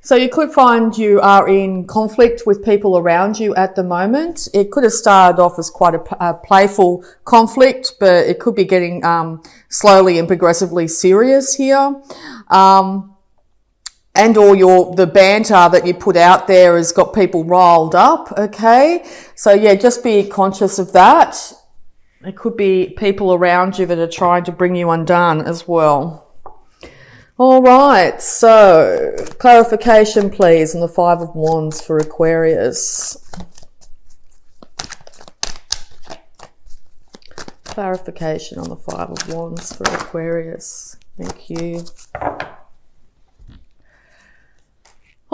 So you could find you are in conflict with people around you at the moment. It could have started off as quite a playful conflict, but it could be getting slowly and progressively serious here. And all the banter that you put out there has got people riled up, okay? So yeah, just be conscious of that. It could be people around you that are trying to bring you undone as well. All right, so clarification please on the Five of Wands for Aquarius. Clarification on the Five of Wands for Aquarius. Thank you.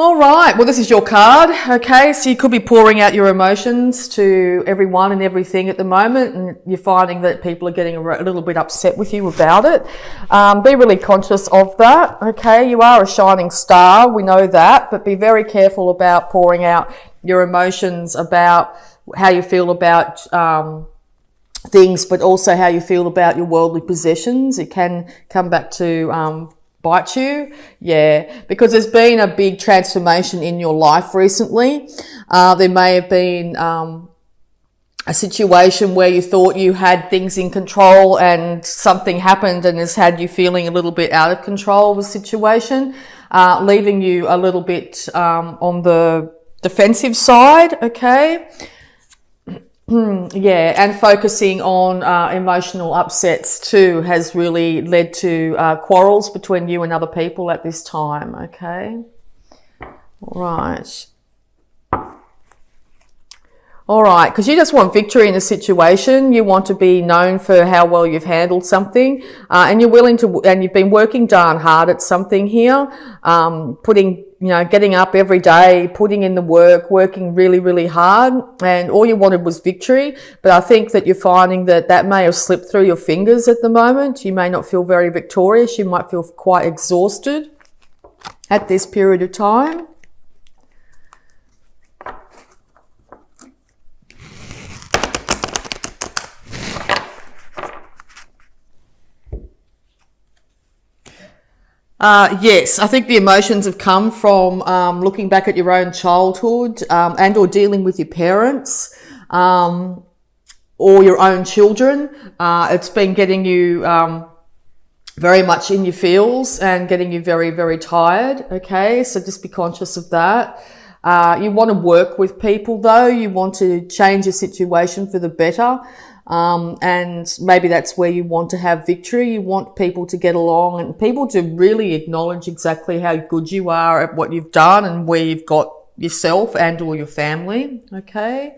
All right, well, this is your card, okay? So you could be pouring out your emotions to everyone and everything at the moment, and you're finding that people are getting a little bit upset with you about it. Be really conscious of that, okay? You are a shining star, we know that, but be very careful about pouring out your emotions about how you feel about things, but also how you feel about your worldly possessions. It can come back to bite you, yeah, because there's been a big transformation in your life recently. There may have been a situation where you thought you had things in control and something happened and has had you feeling a little bit out of control of the situation, leaving you a little bit on the defensive side, okay? Yeah, and focusing on emotional upsets too has really led to quarrels between you and other people at this time, okay? All right. All right, because you just want victory in a situation. You want to be known for how well you've handled something, and you're willing to, and you've been working darn hard at something here, getting up every day, putting in the work, working really, really hard, and all you wanted was victory. But I think that you're finding that that may have slipped through your fingers at the moment. You may not feel very victorious. You might feel quite exhausted at this period of time. Yes, I think the emotions have come from looking back at your own childhood and or dealing with your parents or your own children. It's been getting you very much in your feels and getting you very, very tired, okay? So just be conscious of that. You want to work with people though. You want to change your situation for the better. And maybe that's where you want to have victory. You want people to get along and people to really acknowledge exactly how good you are at what you've done and where you've got yourself and or your family. Okay.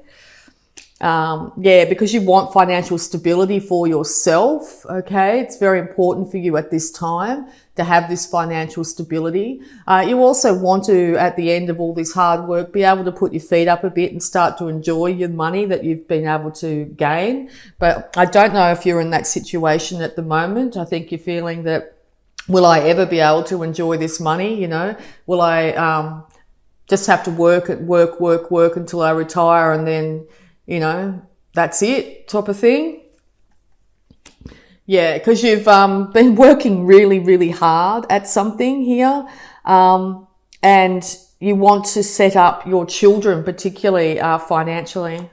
Yeah, because you want financial stability for yourself. Okay. It's very important for you at this time to have this financial stability. You also want to, at the end of all this hard work, be able to put your feet up a bit and start to enjoy your money that you've been able to gain. But I don't know if you're in that situation at the moment. I think you're feeling that, will I ever be able to enjoy this money? You know, will I just have to work until I retire and then, you know, that's it type of thing? Yeah, because you've been working really, really hard at something here, and you want to set up your children, particularly financially.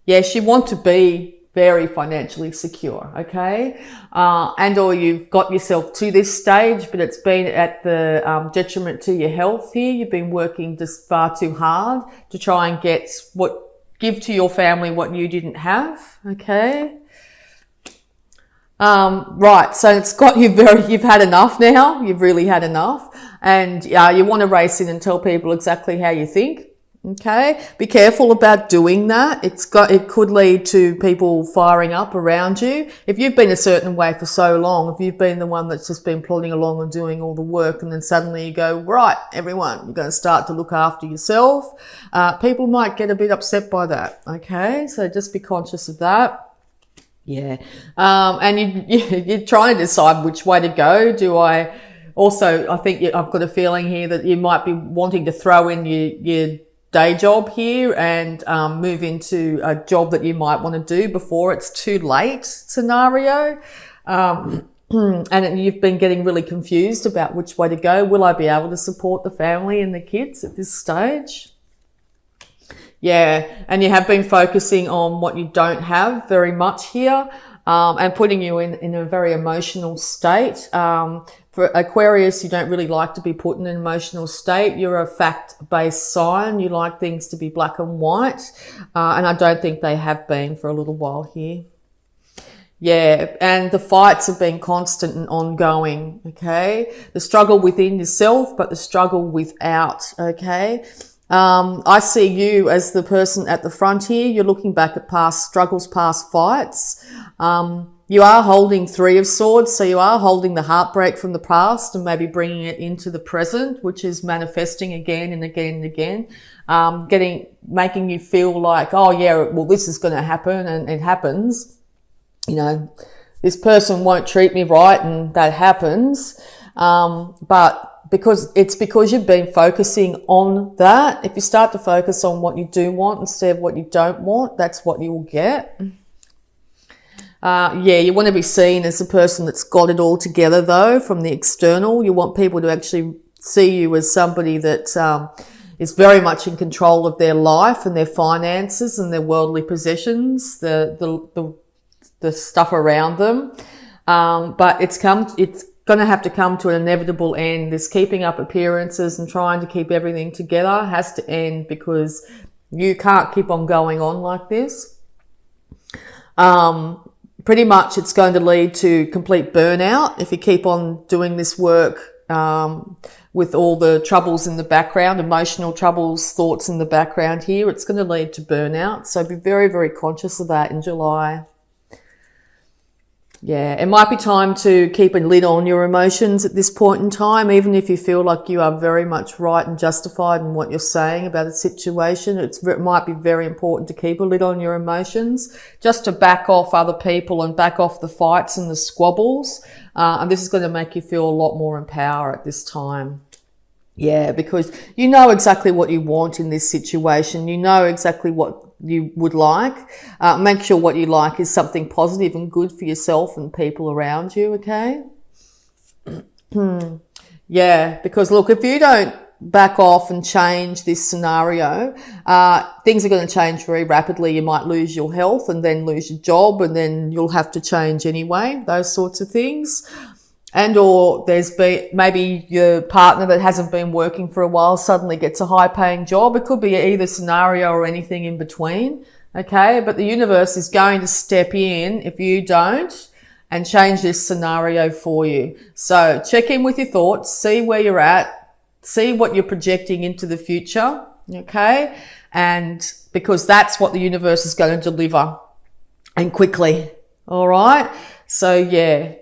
Yes, you want to be very financially secure, okay? And or you've got yourself to this stage, but it's been at the detriment to your health here. You've been working just far too hard to try and give to your family what you didn't have, okay? Right, so it's got you you've had enough now. You've really had enough. And you want to race in and tell people exactly how you think. Okay. Be careful about doing that. It could lead to people firing up around you. If you've been a certain way for so long, if you've been the one that's just been plodding along and doing all the work and then suddenly you go, right, everyone, you're going to start to look after yourself. People might get a bit upset by that. Okay. So just be conscious of that. Yeah. And you're trying to decide which way to go. I think I've got a feeling here that you might be wanting to throw in your day job here and move into a job that you might want to do before it's too late scenario. and you've been getting really confused about which way to go. Will I be able to support the family and the kids at this stage? Yeah, and you have been focusing on what you don't have very much here, and putting you in a very emotional state. For Aquarius, you don't really like to be put in an emotional state. You're a fact-based sign. You like things to be black and white, and I don't think they have been for a little while here. Yeah, and the fights have been constant and ongoing, okay? The struggle within yourself, but the struggle without, okay? I see you as the person at the front here. You're looking back at past struggles, past fights. You are holding 3 of Swords, so you are holding the heartbreak from the past and maybe bringing it into the present, which is manifesting again and again and again, making you feel like, oh yeah, well, this is going to happen, and it happens. You know, this person won't treat me right, and that happens. But because you've been focusing on that, if you start to focus on what you do want instead of what you don't want, that's what you will get. Yeah, you want to be seen as a person that's got it all together, though, from the external. You want people to actually see you as somebody that is very much in control of their life and their finances and their worldly possessions, the stuff around them. But it's going to have to come to an inevitable end. This keeping up appearances and trying to keep everything together has to end, because you can't keep on going on like this. Pretty much it's going to lead to complete burnout if you keep on doing this work, with all the troubles in the background, emotional troubles, thoughts in the background here. It's going to lead to burnout. So be very, very conscious of that in July. Yeah, it might be time to keep a lid on your emotions at this point in time, even if you feel like you are very much right and justified in what you're saying about a situation. It might be very important to keep a lid on your emotions, just to back off other people and back off the fights and the squabbles. And this is going to make you feel a lot more in power at this time. Yeah, because you know exactly what you want in this situation. You know exactly what you would like. Make sure what you like is something positive and good for yourself and people around you, okay? Yeah, because look, if you don't back off and change this scenario, things are going to change very rapidly. You might lose your health and then lose your job, and then you'll have to change anyway, those sorts of things. And or there's been maybe your partner that hasn't been working for a while suddenly gets a high paying job. It could be either scenario or anything in between. Okay. But the universe is going to step in if you don't and change this scenario for you. So check in with your thoughts, see where you're at, see what you're projecting into the future. Okay. And because that's what the universe is going to deliver, and quickly. All right. So yeah,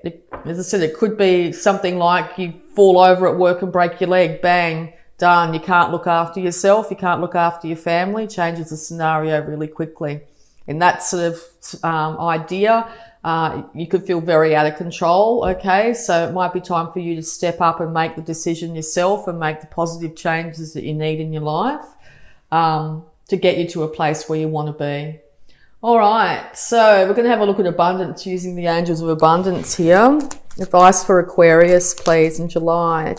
as I said, it could be something like you fall over at work and break your leg, bang, done. You can't look after yourself. You can't look after your family. Changes the scenario really quickly. In that sort of idea, you could feel very out of control. Okay. So it might be time for you to step up and make the decision yourself and make the positive changes that you need in your life, to get you to a place where you want to be. All right, so we're going to have a look at abundance using the angels of abundance here. Advice for Aquarius, please, in July.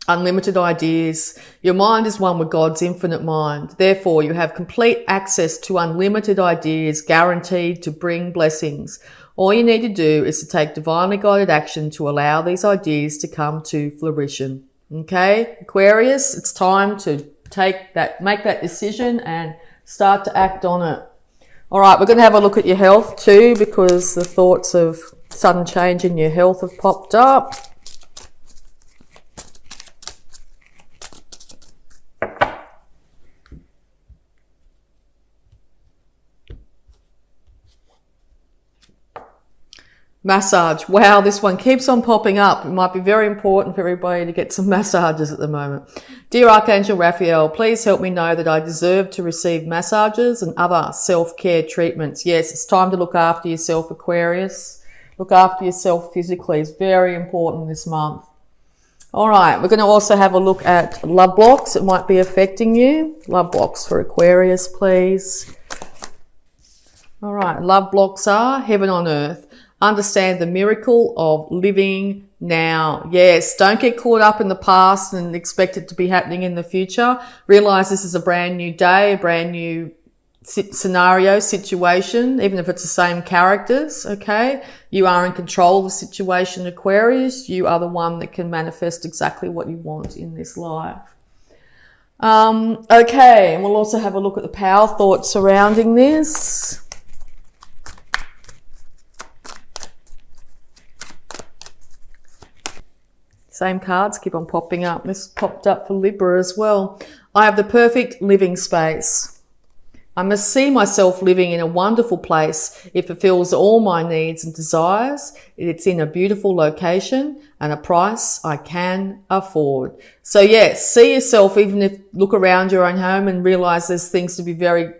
Unlimited ideas. Your mind is one with God's infinite mind. Therefore, you have complete access to unlimited ideas guaranteed to bring blessings. All you need to do is to take divinely guided action to allow these ideas to come to fruition. Okay, Aquarius, it's time to make that decision and start to act on it. All right, we're going to have a look at your health too, because the thoughts of sudden change in your health have popped up. Massage. Wow, this one keeps on popping up. It might be very important for everybody to get some massages at the moment. Dear Archangel Raphael, please help me know that I deserve to receive massages and other self-care treatments. Yes, it's time to look after yourself, Aquarius. Look after yourself physically. It's very important this month. All right, we're going to also have a look at love blocks that might be affecting you. Love blocks for Aquarius, please. All right, love blocks are heaven on earth. Understand the miracle of living now. Yes, don't get caught up in the past and expect it to be happening in the future. Realize this is a brand new day, a brand new scenario, situation, even if it's the same characters, okay? You are in control of the situation, Aquarius. You are the one that can manifest exactly what you want in this life. Okay, and we'll also have a look at the power thoughts surrounding this. Same cards keep on popping up. This popped up for Libra as well. I have the perfect living space. I must see myself living in a wonderful place. It fulfills all my needs and desires. It's in a beautiful location and a price I can afford. So yes, see yourself, even if look around your own home and realize there's things to be very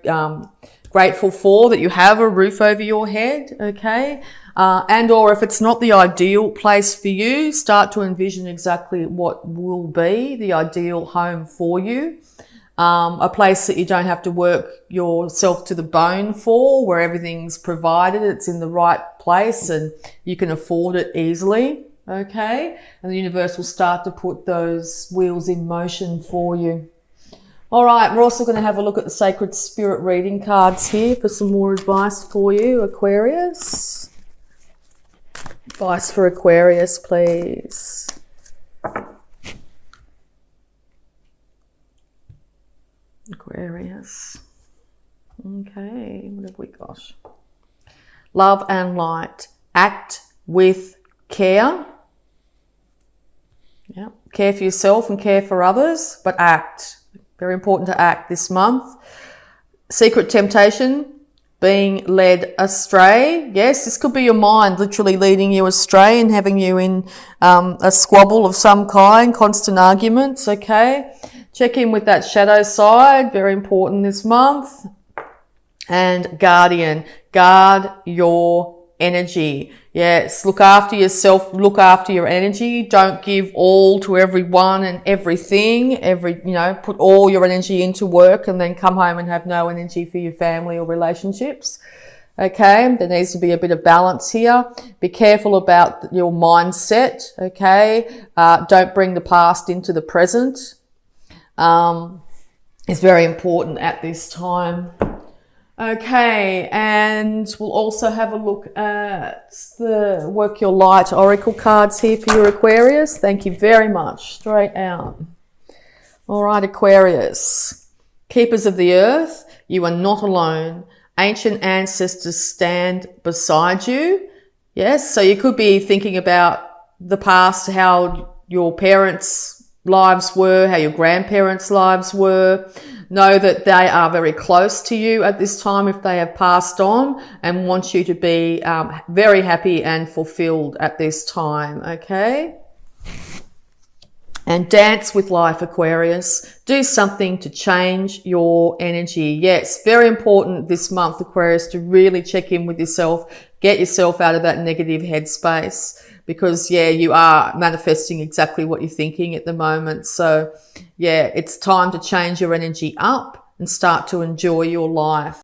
grateful for, that you have a roof over your head, okay? And or if it's not the ideal place for you, start to envision exactly what will be the ideal home for you. A place that you don't have to work yourself to the bone for, where everything's provided, it's in the right place and you can afford it easily, okay? And the universe will start to put those wheels in motion for you. All right, we're also going to have a look at the Sacred Spirit reading cards here for some more advice for you, Aquarius. Advice for Aquarius, please. Aquarius. Okay, what have we got? Love and light. Act with care. Yeah, care for yourself and care for others, but act. Very important to act this month. Secret temptation. Being led astray. Yes, this could be your mind literally leading you astray and having you in a squabble of some kind, constant arguments, okay? Check in with that shadow side, very important this month. And guardian, guard your energy. Yes, look after yourself, look after your energy. Don't give all to everyone and everything. Put all your energy into work and then come home and have no energy for your family or relationships. Okay, there needs to be a bit of balance here. Be careful about your mindset, okay? Don't bring the past into the present. It's very important at this time. Okay, and we'll also have a look at the Work Your Light Oracle cards here for your Aquarius. Thank you very much. Straight out. All right, Aquarius. Keepers of the earth, you are not alone. Ancient ancestors stand beside you. Yes, so you could be thinking about the past, how your parents' lives were, how your grandparents' lives were. Know that they are very close to you at this time if they have passed on, and want you to be very happy and fulfilled at this time, okay? And dance with life, Aquarius. Do something to change your energy. Yes, very important this month, Aquarius, to really check in with yourself. Get yourself out of that negative headspace. Because, yeah, you are manifesting exactly what you're thinking at the moment. So, yeah, it's time to change your energy up and start to enjoy your life.